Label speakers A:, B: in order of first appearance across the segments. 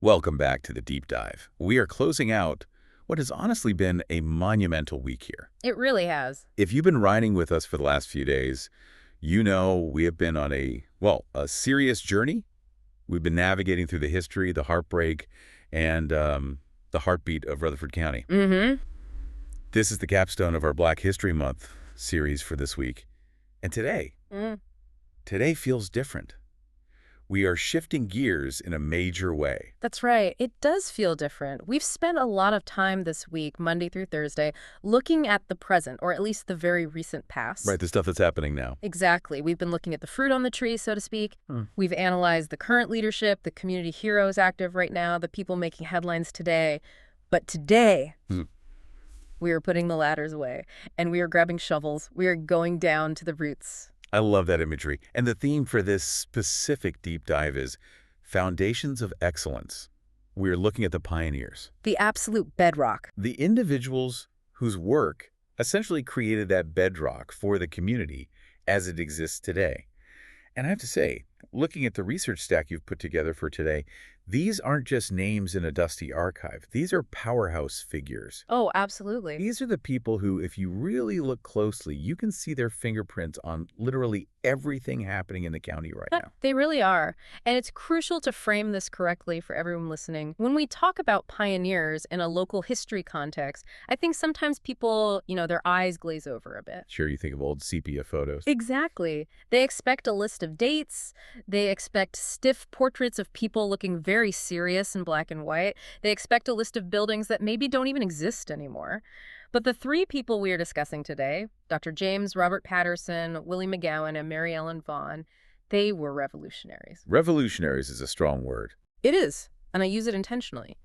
A: Welcome back to the deep dive. We are closing out what has honestly been a monumental week here.
B: It really has.
A: If you've been riding with us for the last few days, you know we have been on a serious journey. We've been navigating through the history, the heartbreak, and the heartbeat of Rutherford County.
B: Mm-hmm.
A: This is the capstone of our Black History Month series for this week. And today feels different. We are shifting gears in a major way.
B: That's right. It does feel different. We've spent a lot of time this week, Monday through Thursday, looking at the present, or at least the very recent past.
A: Right, the stuff that's happening now.
B: Exactly. We've been looking at the fruit on the tree, so to speak. We've analyzed the current leadership, the community heroes active right now, the people making headlines today. But today, we are putting the ladders away, and we are grabbing shovels. We are going down to the roots.
A: I love that imagery. And the theme for this specific deep dive is Foundations of Excellence. We're looking at the pioneers.
B: The absolute bedrock.
A: The individuals whose work essentially created that bedrock for the community as it exists today. And I have to say, looking at the research stack you've put together for today, these aren't just names in a dusty archive. These are powerhouse figures.
B: Oh, absolutely.
A: These are the people who, if you really look closely, you can see their fingerprints on literally everything happening in the county right now.
B: They really are. And it's crucial to frame this correctly for everyone listening. When we talk about pioneers in a local history context, I think sometimes people, their eyes glaze over a bit.
A: Sure, you think of old sepia photos.
B: Exactly. They expect a list of dates. They expect stiff portraits of people looking very serious in black and white. They expect a list of buildings that maybe don't even exist anymore. But the three people we are discussing today, Dr. James Robert Patterson, Willie McGowan, and Mary Ellen Vaughn, they were revolutionaries.
A: Revolutionaries is a strong word.
B: It is, and I use it intentionally.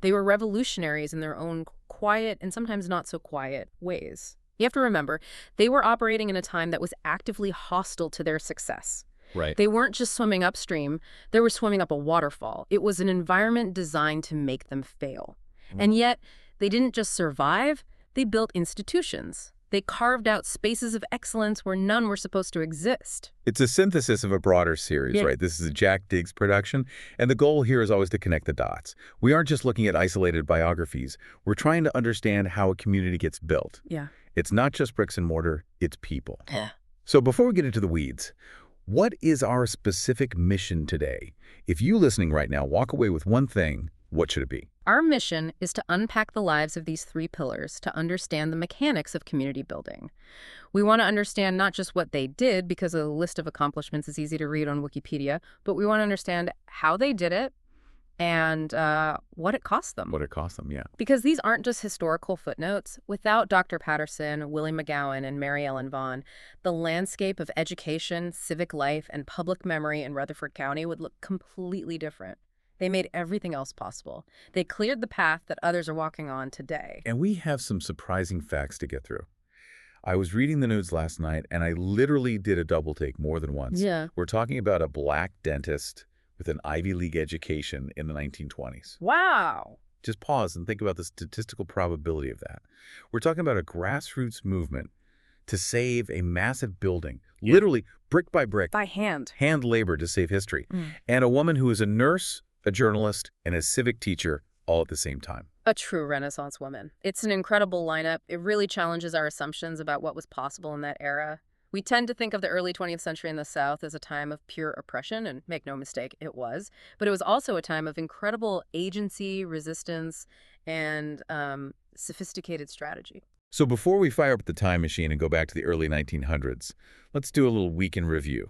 B: They were revolutionaries in their own quiet and sometimes not so quiet ways. You have to remember, they were operating in a time that was actively hostile to their success.
A: Right.
B: They weren't just swimming upstream, they were swimming up a waterfall. It was an environment designed to make them fail. And yet, they didn't just survive, they built institutions. They carved out spaces of excellence where none were supposed to exist.
A: It's a synthesis of a broader series, right? This is a Jack Diggs production, and the goal here is always to connect the dots. We aren't just looking at isolated biographies. We're trying to understand how a community gets built.
B: Yeah.
A: It's not just bricks and mortar, it's people.
B: Yeah.
A: So before we get into the weeds, what is our specific mission today? If you listening right now walk away with one thing, what should it be?
B: Our mission is to unpack the lives of these three pillars to understand the mechanics of community building. We want to understand not just what they did, because a list of accomplishments is easy to read on Wikipedia, but we want to understand how they did it and what it cost them.
A: What it cost them, yeah.
B: Because these aren't just historical footnotes. Without Dr. Patterson, Willie McGowan, and Mary Ellen Vaughn, the landscape of education, civic life, and public memory in Rutherford County would look completely different. They made everything else possible. They cleared the path that others are walking on today.
A: And we have some surprising facts to get through. I was reading the news last night, and I literally did a double take more than once.
B: Yeah.
A: We're talking about a black dentist with an Ivy League education in the 1920s.
B: Wow.
A: Just pause and think about the statistical probability of that. We're talking about a grassroots movement to save a massive building, literally brick by brick.
B: By hand.
A: Hand labor to save history. And a woman who is a nurse, a journalist, and a civic teacher all at the same time.
B: A true Renaissance woman. It's an incredible lineup. It really challenges our assumptions about what was possible in that era. We tend to think of the early 20th century in the South as a time of pure oppression, and make no mistake, it was. But it was also a time of incredible agency, resistance, and sophisticated strategy.
A: So before we fire up the time machine and go back to the early 1900s, let's do a little week in review.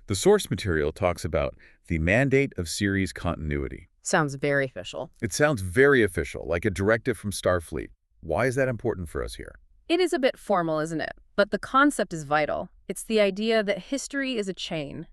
A: The source material talks about the mandate of series continuity.
B: Sounds very official.
A: It sounds very official, like a directive from Starfleet. Why is that important for us here?
B: It is a bit formal, isn't it? But the concept is vital. It's the idea that history is a chain.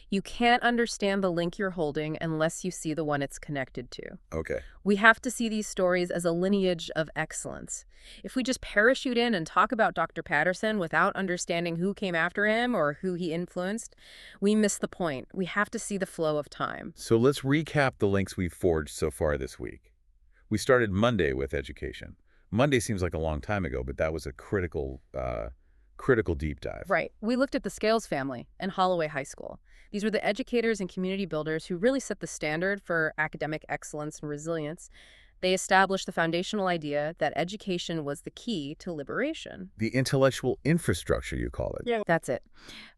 B: You can't understand the link you're holding unless you see the one it's connected to.
A: Okay.
B: We have to see these stories as a lineage of excellence. If we just parachute in and talk about Dr. Patterson without understanding who came after him or who he influenced, we miss the point. We have to see the flow of time.
A: So let's recap the links we've forged so far this week. We started Monday with education. Monday seems like a long time ago, but that was a critical critical deep dive.
B: Right. We looked at the Scales family and Holloway High School. These were the educators and community builders who really set the standard for academic excellence and resilience. They established the foundational idea that education was the key to liberation.
A: The intellectual infrastructure, you call it.
B: Yeah. That's it.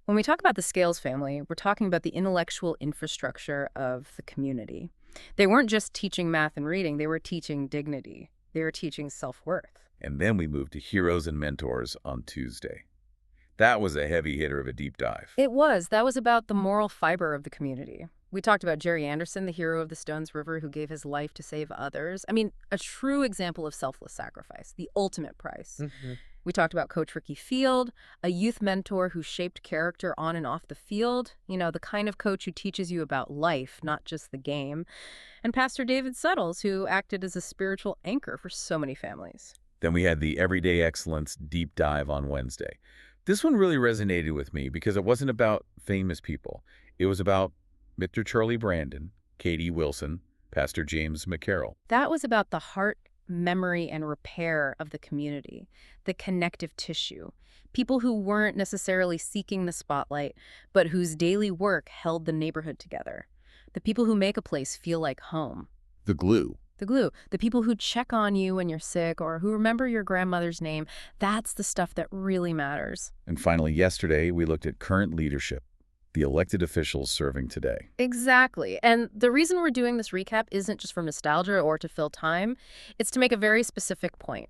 B: When we talk about the Scales family, we're talking about the intellectual infrastructure of the community. They weren't just teaching math and reading, they were teaching dignity. They were teaching self-worth.
A: And then we moved to heroes and mentors on Tuesday. That was a heavy hitter of a deep dive.
B: It was. That was about the moral fiber of the community. We talked about Jerry Anderson, the hero of the Stones River who gave his life to save others. I mean, a true example of selfless sacrifice, the ultimate price. We talked about Coach Ricky Field, a youth mentor who shaped character on and off the field. You know, the kind of coach who teaches you about life, not just the game. And Pastor David Suttles, who acted as a spiritual anchor for so many families.
A: Then we had the Everyday Excellence deep dive on Wednesday. This one really resonated with me because it wasn't about famous people. It was about Mr. Charlie Brandon, Katie Wilson, Pastor James McCarroll.
B: That was about the heart, memory, and repair of the community, the connective tissue. People who weren't necessarily seeking the spotlight, but whose daily work held the neighborhood together. The people who make a place feel like home.
A: The glue.
B: The glue. The people who check on you when you're sick or who remember your grandmother's name. That's the stuff that really matters.
A: And finally, yesterday, we looked at current leadership, the elected officials serving today.
B: Exactly. And the reason we're doing this recap isn't just for nostalgia or to fill time. It's to make a very specific point.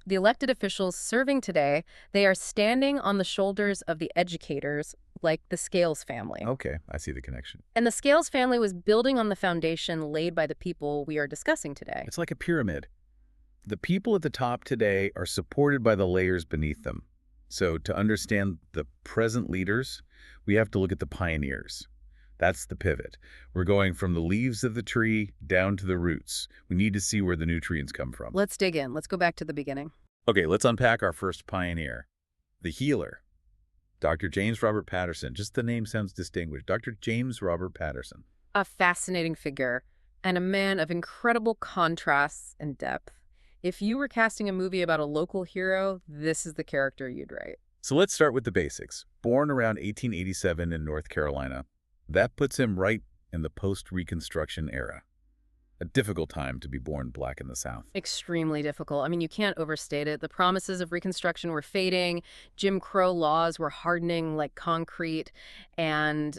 B: The elected officials serving today, they are standing on the shoulders of the educators, like the Scales family.
A: Okay, I see the connection.
B: And the Scales family was building on the foundation laid by the people we are discussing today.
A: It's like a pyramid. The people at the top today are supported by the layers beneath them. So to understand the present leaders, we have to look at the pioneers. That's the pivot. We're going from the leaves of the tree down to the roots. We need to see where the nutrients come from.
B: Let's dig in. Let's go back to the beginning.
A: Okay, let's unpack our first pioneer, the healer. Dr. James Robert Patterson. Just the name sounds distinguished. Dr. James Robert Patterson.
B: A fascinating figure and a man of incredible contrasts and depth. If you were casting a movie about a local hero, this is the character you'd write.
A: So let's start with the basics. Born around 1887 in North Carolina, that puts him right in the post-Reconstruction era. A difficult time to be born black in the South.
B: Extremely difficult. I mean, you can't overstate it. The promises of Reconstruction were fading. Jim Crow laws were hardening like concrete. And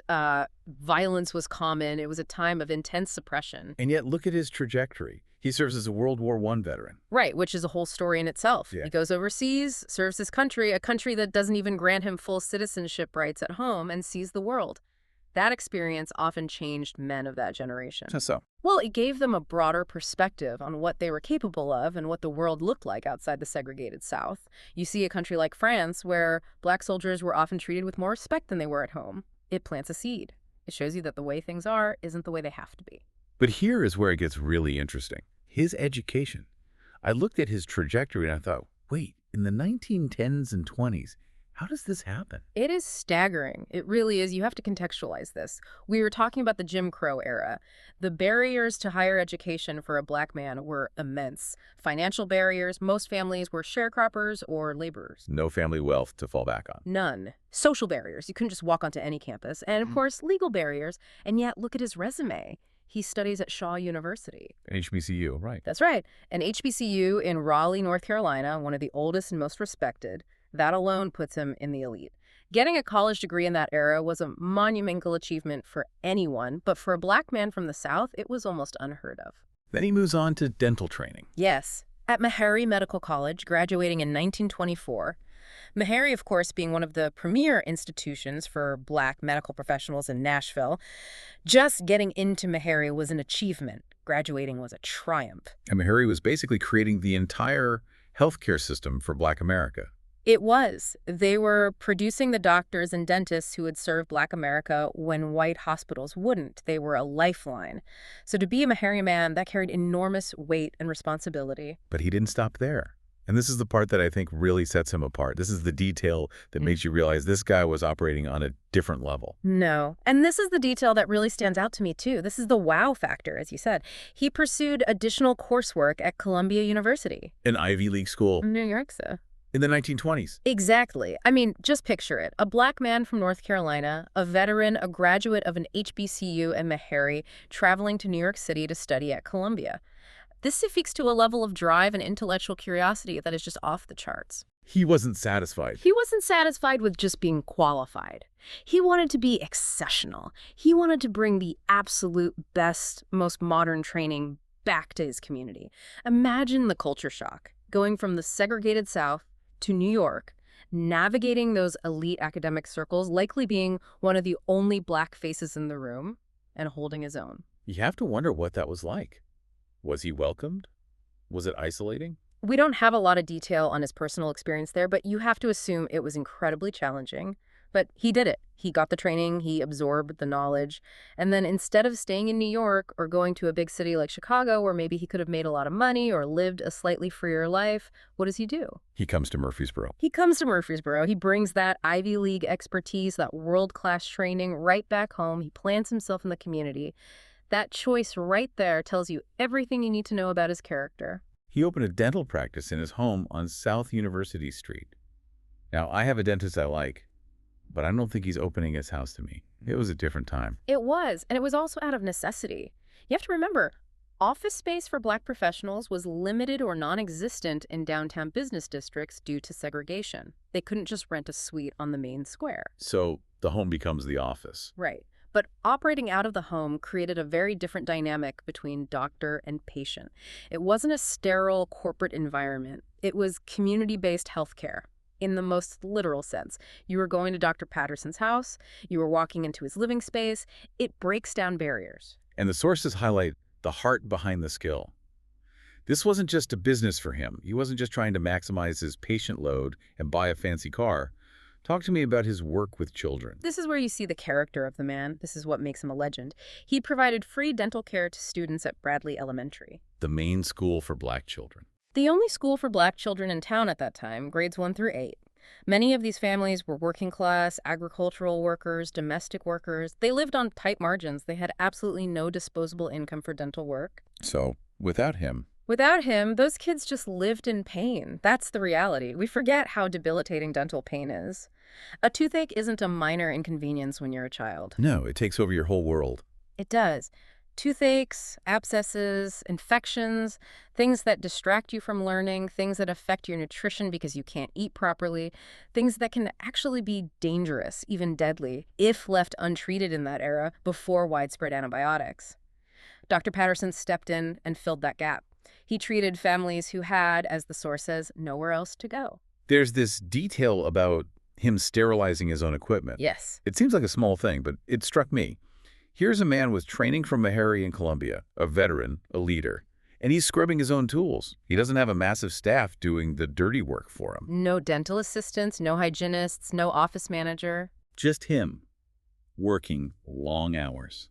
B: violence was common. It was a time of intense suppression.
A: And yet, look at his trajectory. He serves as a World War I veteran.
B: Right, which is a whole story in itself.
A: Yeah.
B: He goes overseas, serves his country, a country that doesn't even grant him full citizenship rights at home, and sees the world. That experience often changed men of that generation.
A: So?
B: Well, it gave them a broader perspective on what they were capable of and what the world looked like outside the segregated South. You see a country like France, where black soldiers were often treated with more respect than they were at home. It plants a seed. It shows you that the way things are isn't the way they have to be.
A: But here is where it gets really interesting. His education. I looked at his trajectory and I thought, wait, in the 1910s and 20s, how does this happen?
B: It is staggering. It really is. You have to contextualize this. We were talking about the Jim Crow era. The barriers to higher education for a black man were immense. Financial barriers. Most families were sharecroppers or laborers.
A: No family wealth to fall back on.
B: None. Social barriers. You couldn't just walk onto any campus. And, of course, legal barriers. And yet, look at his resume. He studies at Shaw University.
A: HBCU, right.
B: That's right. An HBCU in Raleigh, North Carolina, one of the oldest and most respected. That alone puts him in the elite. Getting a college degree in that era was a monumental achievement for anyone, but for a black man from the South, it was almost unheard of.
A: Then he moves on to dental training.
B: Yes, at Meharry Medical College, graduating in 1924. Meharry, of course, being one of the premier institutions for black medical professionals in Nashville. Just getting into Meharry was an achievement. Graduating was a triumph.
A: And Meharry was basically creating the entire healthcare system for black America.
B: It was. They were producing the doctors and dentists who would serve black America when white hospitals wouldn't. They were a lifeline. So to be a Meharry man, that carried enormous weight and responsibility.
A: But he didn't stop there. And this is the part that I think really sets him apart. This is the detail that makes you realize this guy was operating on a different level.
B: No. And this is the detail that really stands out to me, too. This is the wow factor, as you said. He pursued additional coursework at Columbia University.
A: An Ivy League school.
B: New York, sir.
A: In the 1920s.
B: Exactly. I mean, just picture it. A black man from North Carolina, a veteran, a graduate of an HBCU and Meharry, traveling to New York City to study at Columbia. This speaks to a level of drive and intellectual curiosity that is just off the charts.
A: He wasn't satisfied.
B: He wasn't satisfied with just being qualified. He wanted to be exceptional. He wanted to bring the absolute best, most modern training back to his community. Imagine the culture shock, going from the segregated South to New York, navigating those elite academic circles, likely being one of the only black faces in the room, and holding his own.
A: You have to wonder what that was like. Was he welcomed? Was it isolating?
B: We don't have a lot of detail on his personal experience there, but you have to assume it was incredibly challenging. But he did it. He got the training, he absorbed the knowledge, and then instead of staying in New York or going to a big city like Chicago where maybe he could have made a lot of money or lived a slightly freer life, what does he do?
A: He comes to Murfreesboro.
B: He comes to Murfreesboro. He brings that Ivy League expertise, that world-class training right back home. He plants himself in the community. That choice right there tells you everything you need to know about his character.
A: He opened a dental practice in his home on South University Street. Now, I have a dentist I like, but I don't think he's opening his house to me. It was a different time.
B: It was, and it was also out of necessity. You have to remember, office space for black professionals was limited or non-existent in downtown business districts due to segregation. They couldn't just rent a suite on the main square.
A: So the home becomes the office.
B: Right. But operating out of the home created a very different dynamic between doctor and patient. It wasn't a sterile corporate environment. It was community-based healthcare. In the most literal sense. You were going to Dr. Patterson's house, you were walking into his living space. It breaks down barriers.
A: And the sources highlight the heart behind the skill. This wasn't just a business for him. He wasn't just trying to maximize his patient load and buy a fancy car. Talk to me about his work with children.
B: This is where you see the character of the man. This is what makes him a legend. He provided free dental care to students at Bradley Elementary,
A: The main school for black children.
B: the only school for black children in town at that time, grades 1 through 8. Many of these families were working class, agricultural workers, domestic workers. They lived on tight margins. They had absolutely no disposable income for dental work.
A: So, without him,
B: Those kids just lived in pain. That's the reality. We forget how debilitating dental pain is. A toothache isn't a minor inconvenience when you're a child.
A: no, it takes over your whole world.
B: It does. Toothaches, abscesses, infections, things that distract you from learning, things that affect your nutrition because you can't eat properly, things that can actually be dangerous, even deadly, if left untreated in that era before widespread antibiotics. Dr. Patterson stepped in and filled that gap. He treated families who had, as the source says, nowhere else to go.
A: There's this detail about him sterilizing his own equipment.
B: Yes.
A: It seems like a small thing, but it struck me. Here's a man with training from Meharry in Columbia, a veteran, a leader, and he's scrubbing his own tools. He doesn't have a massive staff doing the dirty work for him.
B: No dental assistants, no hygienists, no office manager.
A: Just him, working long hours.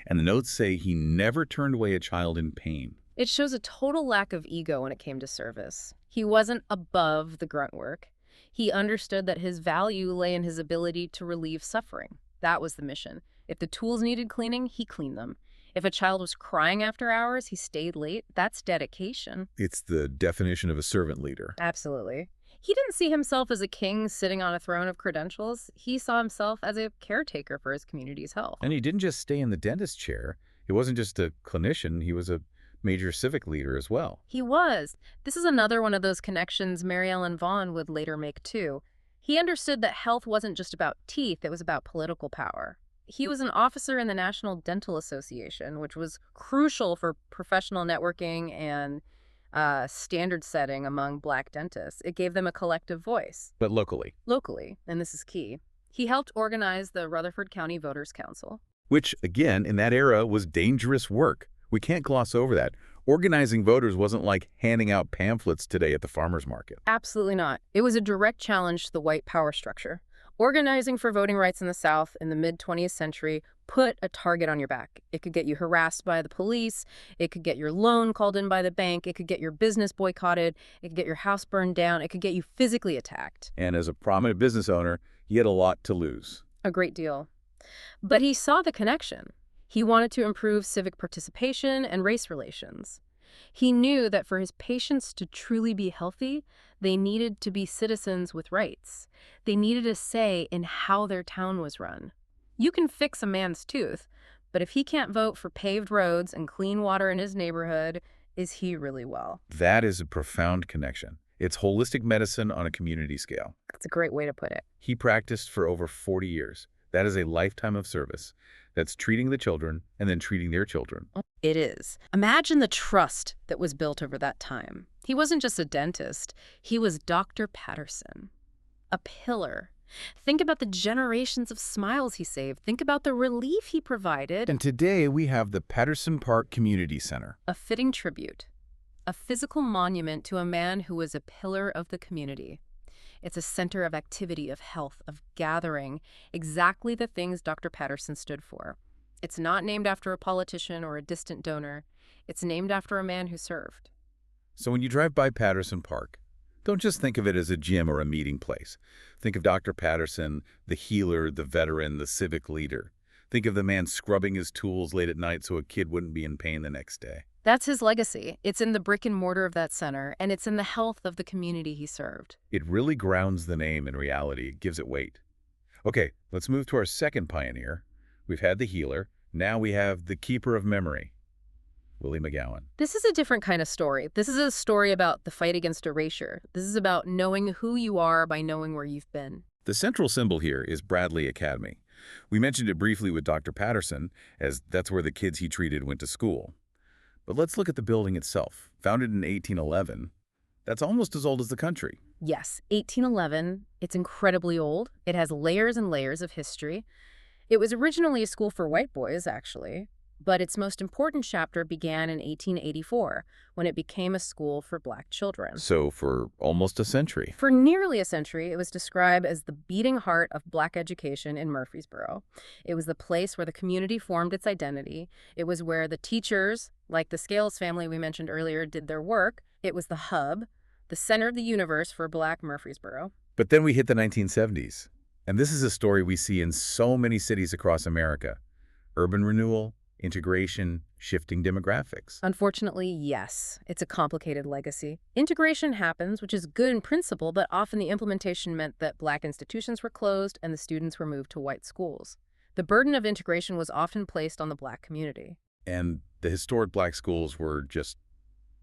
A: And the notes say he never turned away a child in pain.
B: It shows a total lack of ego when it came to service. He wasn't above the grunt work. He understood that his value lay in his ability to relieve suffering. That was the mission. If the tools needed cleaning, he cleaned them. If a child was crying after hours, he stayed late. That's dedication.
A: It's the definition of a servant leader.
B: Absolutely. He didn't see himself as a king sitting on a throne of credentials. He saw himself as a caretaker for his community's health.
A: And he didn't just stay in the dentist chair. He wasn't just a clinician. He was a major civic leader as well.
B: He was. This is another one of those connections Mary Ellen Vaughn would later make too. He understood that health wasn't just about teeth, it was about political power. He was an officer in the National Dental Association, which was crucial for professional networking and standard setting among black dentists. It gave them a collective voice.
A: But locally.
B: Locally, and this is key, he helped organize the Rutherford County Voters Council.
A: Which, again, in that era was dangerous work. We can't gloss over that. Organizing voters wasn't like handing out pamphlets today at the farmer's market.
B: Absolutely not. It was a direct challenge to the white power structure. Organizing for voting rights in the South in the mid-20th century put a target on your back. It could get you harassed by the police. It could get your loan called in by the bank. It could get your business boycotted. It could get your house burned down. It could get you physically attacked.
A: And as a prominent business owner, he had a lot to lose.
B: A great deal. But he saw the connection. He wanted to improve civic participation and race relations. He knew that for his patients to truly be healthy, they needed to be citizens with rights. They needed a say in how their town was run. You can fix a man's tooth, but if he can't vote for paved roads and clean water in his neighborhood, is he really well?
A: That is a profound connection. It's holistic medicine on a community scale.
B: That's a great way to put it.
A: He practiced for over 40 years. That is a lifetime of service. That's treating the children and then treating their children.
B: It is. Imagine the trust that was built over that time. He wasn't just a dentist. He was Dr. Patterson, a pillar. Think about the generations of smiles he saved. Think about the relief he provided.
A: And today we have the Patterson Park Community Center.
B: A fitting tribute, a physical monument to a man who was a pillar of the community. It's a center of activity, of health, of gathering, exactly the things Dr. Patterson stood for. It's not named after a politician or a distant donor. It's named after a man who served.
A: So when you drive by Patterson Park, don't just think of it as a gym or a meeting place. Think of Dr. Patterson, the healer, the veteran, the civic leader. Think of the man scrubbing his tools late at night so a kid wouldn't be in pain the next day.
B: That's his legacy. It's in the brick and mortar of that center, and it's in the health of the community he served.
A: It really grounds the name in reality. It gives it weight. Okay, let's move to our second pioneer. We've had the healer. Now we have the keeper of memory, Willie McGowan.
B: This is a different kind of story. This is a story about the fight against erasure. This is about knowing who you are by knowing where you've been.
A: The central symbol here is Bradley Academy. We mentioned it briefly with Dr. Patterson, as that's where the kids he treated went to school. But let's look at the building itself. Founded in 1811, that's almost as old as the country.
B: Yes, 1811. It's incredibly old. It has layers and layers of history. It was originally a school for white boys, actually. But its most important chapter began in 1884, when it became a school for black children.
A: So for almost a century.
B: For nearly a century, it was described as the beating heart of black education in Murfreesboro. It was the place where the community formed its identity. It was where the teachers, like the Scales family we mentioned earlier, did their work. It was the hub, the center of the universe for black Murfreesboro.
A: But then we hit the 1970s. And this is a story we see in so many cities across America. Urban renewal, integration, shifting demographics.
B: Unfortunately, yes. It's a complicated legacy. Integration happens, which is good in principle, but often the implementation meant that black institutions were closed and the students were moved to white schools. The burden of integration was often placed on the black community.
A: And the historic black schools were just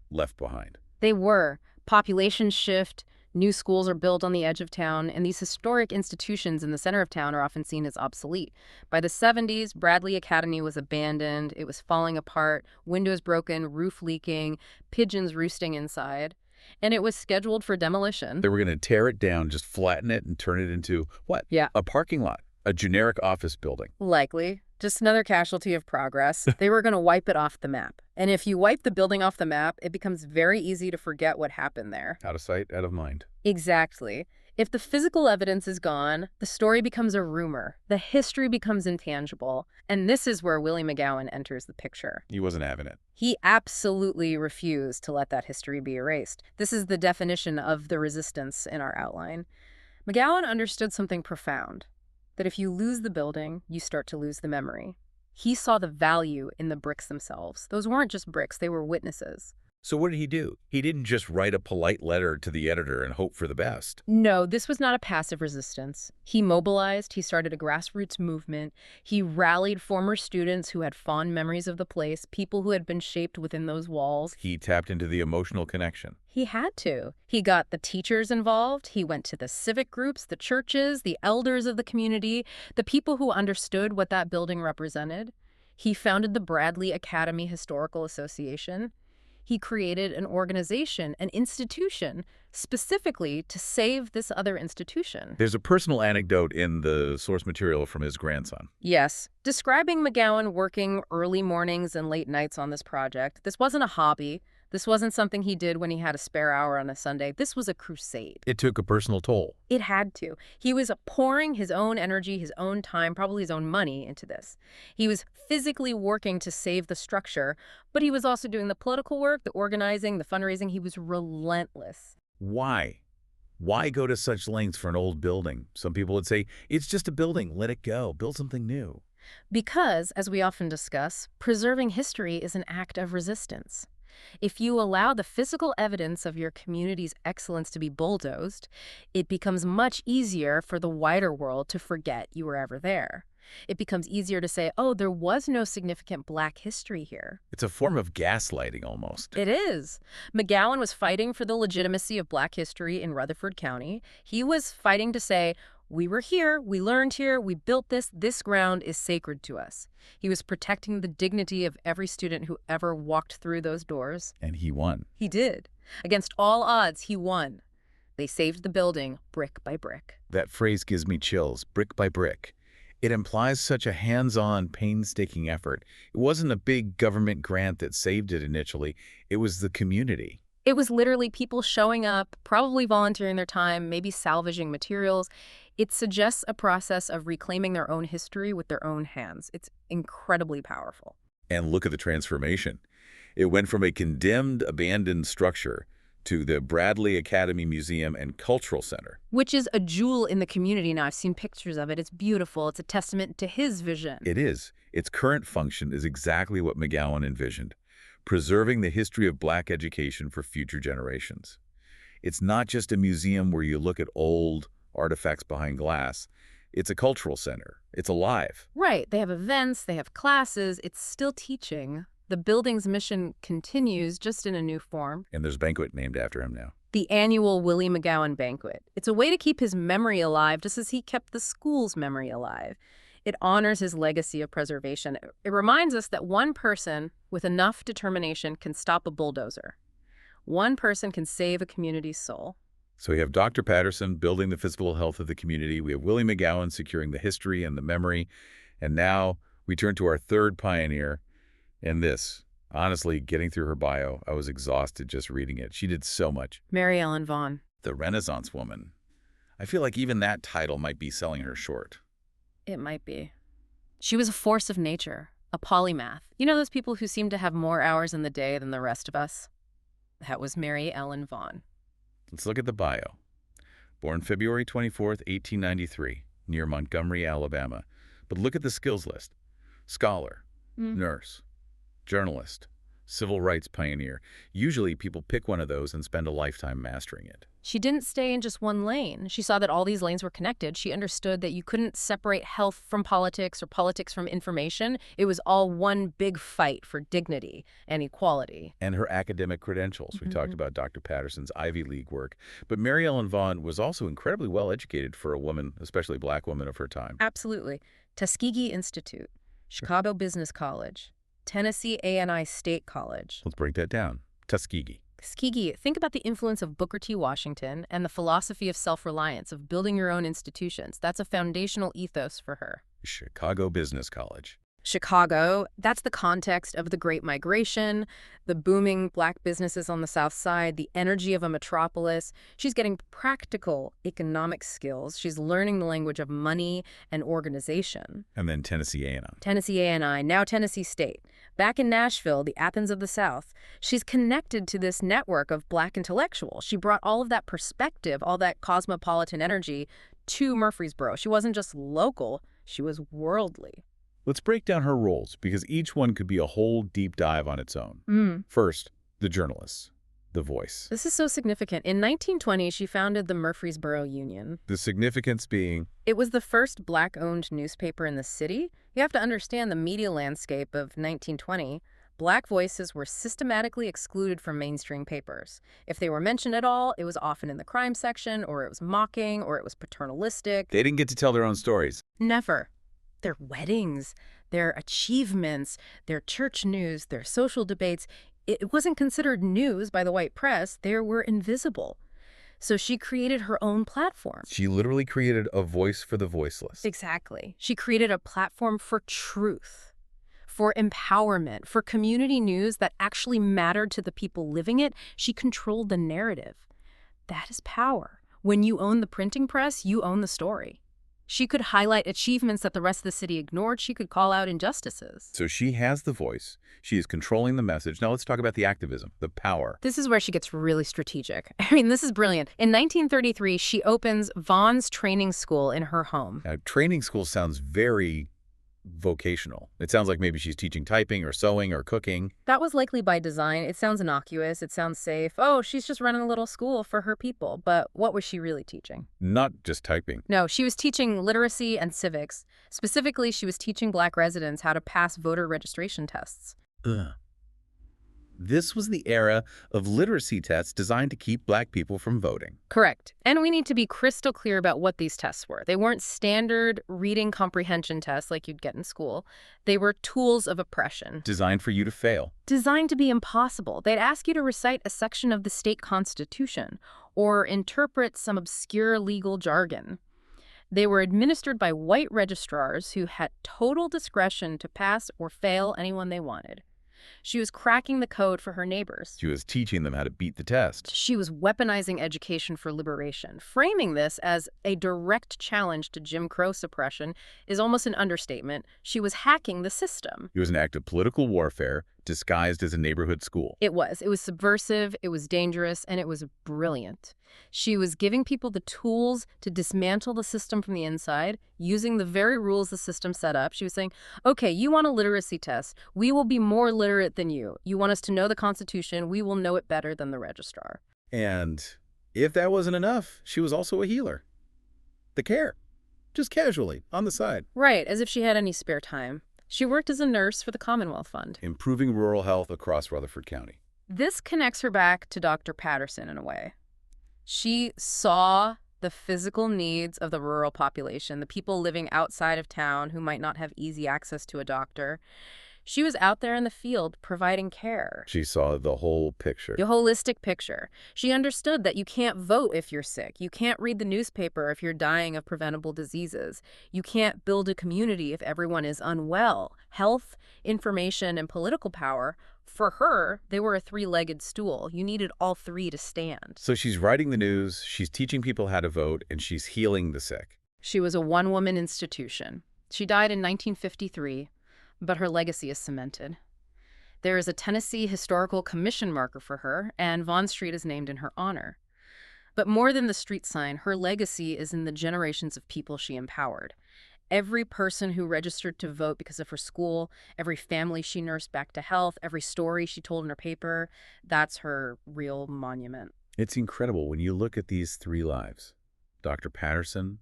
A: left behind.
B: They were. Population shift, new schools are built on the edge of town, and these historic institutions in the center of town are often seen as obsolete. By the 70s, Bradley Academy was abandoned. It was falling apart, windows broken, roof leaking, pigeons roosting inside. And it was scheduled for demolition.
A: They were going to tear it down, just flatten it, and turn it into, what?
B: Yeah.
A: A parking lot, a generic office building.
B: Likely. Just another casualty of progress. They were going to wipe it off the map. And if you wipe the building off the map, it becomes very easy to forget what happened there.
A: Out of sight, out of mind.
B: Exactly. If the physical evidence is gone, the story becomes a rumor. The history becomes intangible. And this is where Willie McGowan enters the picture.
A: He wasn't having it.
B: He absolutely refused to let that history be erased. This is the definition of the resistance in our outline. McGowan understood something profound. That if you lose the building, you start to lose the memory. He saw the value in the bricks themselves. Those weren't just bricks, they were witnesses.
A: So what did he do? He didn't just write a polite letter to the editor and hope for the best.
B: No, this was not a passive resistance. He mobilized, he started a grassroots movement. He rallied former students who had fond memories of the place, people who had been shaped within those walls.
A: He tapped into the emotional connection.
B: He had to. He got the teachers involved. He went to the civic groups, the churches, the elders of the community, the people who understood what that building represented. He founded the Bradley Academy Historical Association. He created an organization, an institution, specifically to save this other institution.
A: There's a personal anecdote in the source material from his grandson.
B: Yes, describing McGowan working early mornings and late nights on this project. This wasn't a hobby. This wasn't something he did when he had a spare hour on a Sunday. This was a crusade.
A: It took a personal toll.
B: It had to. He was pouring his own energy, his own time, probably his own money into this. He was physically working to save the structure, but he was also doing the political work, the organizing, the fundraising. He was relentless.
A: Why? Why go to such lengths for an old building? Some people would say, it's just a building, let it go, build something new.
B: Because, as we often discuss, preserving history is an act of resistance. If you allow the physical evidence of your community's excellence to be bulldozed, it becomes much easier for the wider world to forget you were ever there. It becomes easier to say, oh, there was no significant Black history here.
A: It's a form of gaslighting almost.
B: It is. McGowan was fighting for the legitimacy of Black history in Rutherford County. He was fighting to say, we were here, we learned here, we built this ground is sacred to us. He was protecting the dignity of every student who ever walked through those doors.
A: And he won.
B: He did. Against all odds, he won. They saved the building brick by brick.
A: That phrase gives me chills, brick by brick. It implies such a hands-on, painstaking effort. It wasn't a big government grant that saved it initially. It was the community.
B: It was literally people showing up, probably volunteering their time, maybe salvaging materials. It suggests a process of reclaiming their own history with their own hands. It's incredibly powerful.
A: And look at the transformation. It went from a condemned, abandoned structure to the Bradley Academy Museum and Cultural Center.
B: Which is a jewel in the community now. I've seen pictures of it. It's beautiful. It's a testament to his vision.
A: It is. Its current function is exactly what McGowan envisioned, preserving the history of Black education for future generations. It's not just a museum where you look at old artifacts behind glass. It's a cultural center. It's alive.
B: Right. They have events. They have classes. It's still teaching. The building's mission continues, just in a new form.
A: And there's a banquet named after him now.
B: The annual Willie McGowan Banquet. It's a way to keep his memory alive, just as he kept the school's memory alive. It honors his legacy of preservation. It reminds us that one person with enough determination can stop a bulldozer. One person can save a community's soul.
A: So we have Dr. Patterson building the physical health of the community. We have Willie McGowan securing the history and the memory. And now we turn to our third pioneer. And this, honestly, getting through her bio, I was exhausted just reading it. She did so much.
B: Mary Ellen Vaughan.
A: The Renaissance woman. I feel like even that title might be selling her short.
B: It might be. She was a force of nature, a polymath. You know those people who seem to have more hours in the day than the rest of us? That was Mary Ellen Vaughan.
A: Let's look at the bio. Born February 24th, 1893, near Montgomery, Alabama. But look at the skills list. Scholar, nurse, journalist, civil rights pioneer. Usually people pick one of those and spend a lifetime mastering it.
B: She didn't stay in just one lane. She saw that all these lanes were connected. She understood that you couldn't separate health from politics or politics from information. It was all one big fight for dignity and equality.
A: And her academic credentials. We talked about Dr. Patterson's Ivy League work. But Mary Ellen Vaughan was also incredibly well educated for a woman, especially Black woman of her time.
B: Absolutely. Tuskegee Institute, Chicago Business College, Tennessee A&I State College.
A: Let's break that down. Tuskegee.
B: Tuskegee, think about the influence of Booker T. Washington and the philosophy of self-reliance, of building your own institutions. That's a foundational ethos for her.
A: Chicago Business College.
B: Chicago, that's the context of the Great Migration, the booming Black businesses on the South Side, the energy of a metropolis. She's getting practical economic skills. She's learning the language of money and organization.
A: And then Tennessee A&I.
B: Tennessee A&I, now Tennessee State. Back in Nashville, the Athens of the South, she's connected to this network of Black intellectuals. She brought all of that perspective, all that cosmopolitan energy to Murfreesboro. She wasn't just local, she was worldly.
A: Let's break down her roles, because each one could be a whole deep dive on its own. First, the journalist, the voice.
B: This is so significant. In 1920, she founded the Murfreesboro Union.
A: The significance being?
B: It was the first Black-owned newspaper in the city. You have to understand the media landscape of 1920. Black voices were systematically excluded from mainstream papers. If they were mentioned at all, it was often in the crime section, or it was mocking, or it was paternalistic.
A: They didn't get to tell their own stories.
B: Never. Their weddings, their achievements, their church news, their social debates, it wasn't considered news by the white press. They were invisible. So she created her own platform.
A: She literally created a voice for the voiceless.
B: Exactly. She created a platform for truth, for empowerment, for community news that actually mattered to the people living it. She controlled the narrative. That is power. When you own the printing press, you own the story. She could highlight achievements that the rest of the city ignored. She could call out injustices.
A: So she has the voice. She is controlling the message. Now let's talk about the activism, the power.
B: This is where she gets really strategic. I mean, this is brilliant. In 1933, she opens Vaughan's training school in her home.
A: Now, training school sounds very vocational. It sounds like maybe she's teaching typing or sewing or cooking.
B: That was likely by design. It sounds innocuous. It sounds safe. Oh, she's just running a little school for her people. But what was she really teaching?
A: Not just typing.
B: No, she was teaching literacy and civics. Specifically, she was teaching Black residents how to pass voter registration tests.
A: Ugh. This was the era of literacy tests designed to keep Black people from voting.
B: Correct. And we need to be crystal clear about what these tests were. They weren't standard reading comprehension tests like you'd get in school. They were tools of oppression.
A: Designed for you to fail.
B: Designed to be impossible. They'd ask you to recite a section of the state constitution or interpret some obscure legal jargon. They were administered by white registrars who had total discretion to pass or fail anyone they wanted. She was cracking the code for her neighbors.
A: She was teaching them how to beat the test.
B: She was weaponizing education for liberation. Framing this as a direct challenge to Jim Crow suppression is almost an understatement. She was hacking the system.
A: It was an act of political warfare disguised as a neighborhood school.
B: It was. It was subversive, it was dangerous, and it was brilliant. She was giving people the tools to dismantle the system from the inside, using the very rules the system set up. She was saying, okay, you want a literacy test. We will be more literate than you. You want us to know the Constitution. We will know it better than the registrar.
A: And if that wasn't enough, she was also a healer. The care. Just casually, on the side.
B: Right, as if she had any spare time. She worked as a nurse for the Commonwealth Fund.
A: Improving rural health across Rutherford County.
B: This connects her back to Dr. Patterson in a way. She saw the physical needs of the rural population, the people living outside of town who might not have easy access to a doctor. She was out there in the field providing care.
A: She saw the whole picture.
B: The holistic picture. She understood that you can't vote if you're sick. You can't read the newspaper if you're dying of preventable diseases. You can't build a community if everyone is unwell. Health, information, and political power, for her, they were a three-legged stool. You needed all three to stand.
A: So she's writing the news, she's teaching people how to vote, and she's healing the sick.
B: She was a one-woman institution. She died in 1953. But her legacy is cemented. There is a Tennessee Historical Commission marker for her, and Vaughn Street is named in her honor. But more than the street sign, her legacy is in the generations of people she empowered. Every person who registered to vote because of her school, every family she nursed back to health, every story she told in her paper, that's her real monument.
A: It's incredible when you look at these three lives. Dr. Patterson,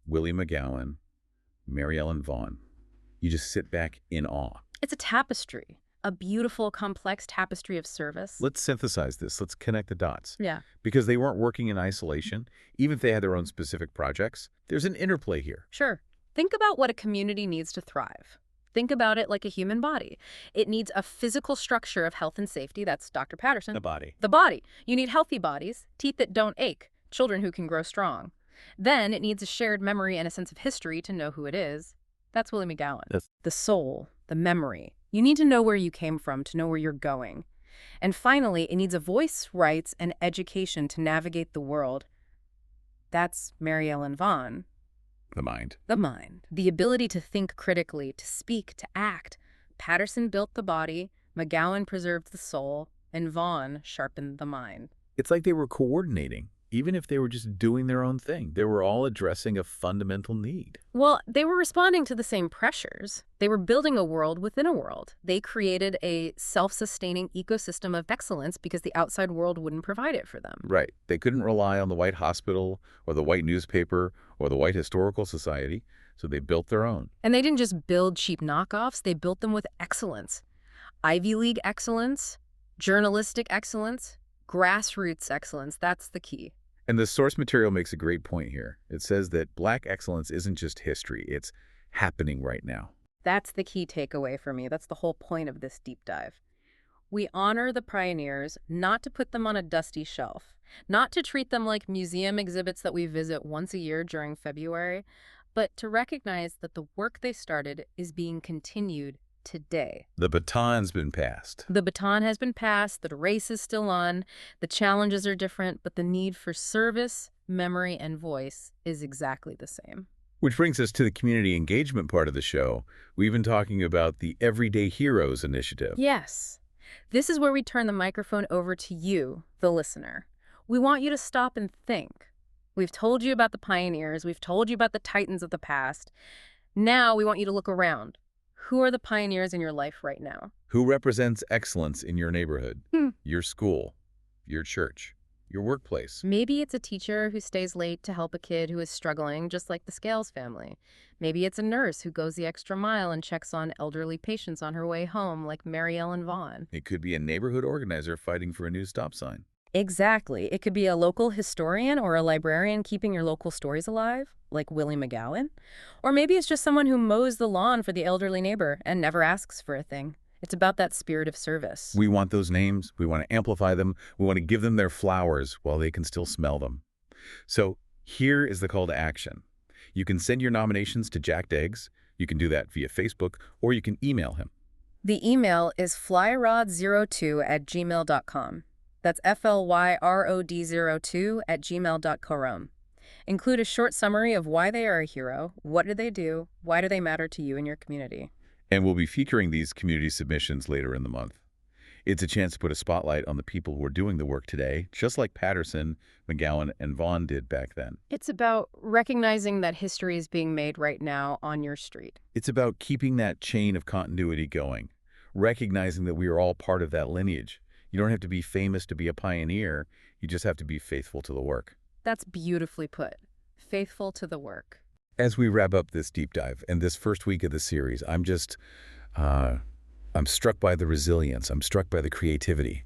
A: Willie McGowan, Mary Ellen Vaughn. You just sit back in awe.
B: It's a tapestry, a beautiful, complex tapestry of service.
A: Let's synthesize this. Let's connect the dots.
B: Yeah.
A: Because they weren't working in isolation, even if they had their own specific projects. There's an interplay here.
B: Sure. Think about what a community needs to thrive. Think about it like a human body. It needs a physical structure of health and safety. That's Dr. Patterson.
A: The body.
B: The body. You need healthy bodies, teeth that don't ache, children who can grow strong. Then it needs a shared memory and a sense of history to know who it is. That's Willie McGowan. The soul, the memory. You need to know where you came from to know where you're going. And finally, it needs a voice, rights, and education to navigate the world. That's Mary Ellen Vaughn.
A: The mind.
B: The mind. The ability to think critically, to speak, to act. Patterson built the body, McGowan preserved the soul, and Vaughn sharpened the mind.
A: It's like they were coordinating. Even if they were just doing their own thing, they were all addressing a fundamental need.
B: Well, they were responding to the same pressures. They were building a world within a world. They created a self-sustaining ecosystem of excellence because the outside world wouldn't provide it for them.
A: Right. They couldn't rely on the white hospital or the white newspaper or the white historical society, so they built their own.
B: And they didn't just build cheap knockoffs, they built them with excellence. Ivy League excellence, journalistic excellence, grassroots excellence, that's the key.
A: And the source material makes a great point here. It says that Black excellence isn't just history, it's happening right now.
B: That's the key takeaway for me. That's the whole point of this deep dive. We honor the pioneers not to put them on a dusty shelf, not to treat them like museum exhibits that we visit once a year during February, but to recognize that the work they started is being continued today.
A: The baton's been passed.
B: The baton has been passed, the race is still on, the challenges are different, but the need for service, memory, and voice is exactly the same.
A: Which brings us to the community engagement part of the show. We've been talking about the Everyday Heroes initiative.
B: Yes. This is where we turn the microphone over to you, the listener. We want you to stop and think. We've told you about the pioneers, we've told you about the titans of the past. Now we want you to look around. Who are the pioneers in your life right now?
A: Who represents excellence in your neighborhood,
B: Hmm.
A: your school, your church, your workplace?
B: Maybe it's a teacher who stays late to help a kid who is struggling, just like the Scales family. Maybe it's a nurse who goes the extra mile and checks on elderly patients on her way home, like Mary Ellen Vaughn.
A: It could be a neighborhood organizer fighting for a new stop sign.
B: Exactly. It could be a local historian or a librarian keeping your local stories alive, like Willie McGowan. Or maybe it's just someone who mows the lawn for the elderly neighbor and never asks for a thing. It's about that spirit of service.
A: We want those names. We want to amplify them. We want to give them their flowers while they can still smell them. So here is the call to action. You can send your nominations to Jack Deggs. You can do that via Facebook, or you can email him.
B: The email is flyrod02@gmail.com. That's FLYROD02@gmail.com. Include a short summary of why they are a hero, what do they do, why do they matter to you and your community.
A: And we'll be featuring these community submissions later in the month. It's a chance to put a spotlight on the people who are doing the work today, just like Patterson, McGowan, and Vaughn did back then.
B: It's about recognizing that history is being made right now on your street.
A: It's about keeping that chain of continuity going, recognizing that we are all part of that lineage. You don't have to be famous to be a pioneer. You just have to be faithful to the work.
B: That's beautifully put. Faithful to the work.
A: As we wrap up this deep dive and this first week of the series, I'm struck by the resilience. I'm struck by the creativity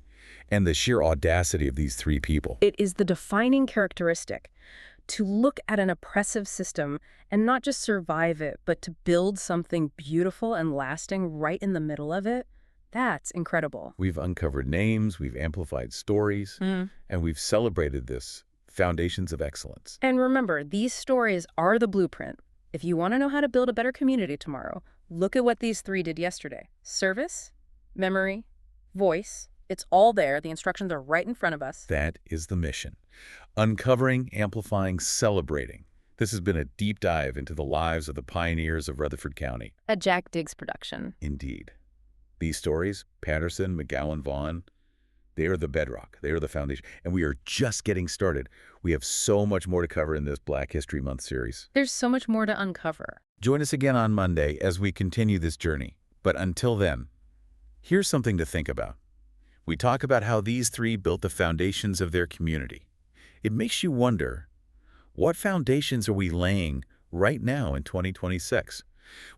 A: and the sheer audacity of these three people.
B: It is the defining characteristic to look at an oppressive system and not just survive it, but to build something beautiful and lasting right in the middle of it. That's incredible.
A: We've uncovered names, we've amplified stories, and we've celebrated this foundations of excellence.
B: And remember, these stories are the blueprint. If you want to know how to build a better community tomorrow, look at what these three did yesterday. Service, memory, voice. It's all there. The instructions are right in front of us.
A: That is the mission. Uncovering, amplifying, celebrating. This has been a deep dive into the lives of the pioneers of Rutherford County.
B: A Jack Diggs production.
A: Indeed. These stories, Patterson, McGowan, Vaughn, they are the bedrock. They are the foundation. And we are just getting started. We have so much more to cover in this Black History Month series.
B: There's so much more to uncover.
A: Join us again on Monday as we continue this journey. But until then, here's something to think about. We talk about how these three built the foundations of their community. It makes you wonder, what foundations are we laying right now in 2026?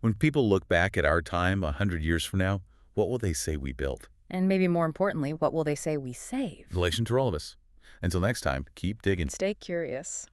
A: When people look back at our time 100 years from now, what will they say we built?
B: And maybe more importantly, what will they say we saved?
A: Relation to all of us. Until next time, keep digging.
B: Stay curious.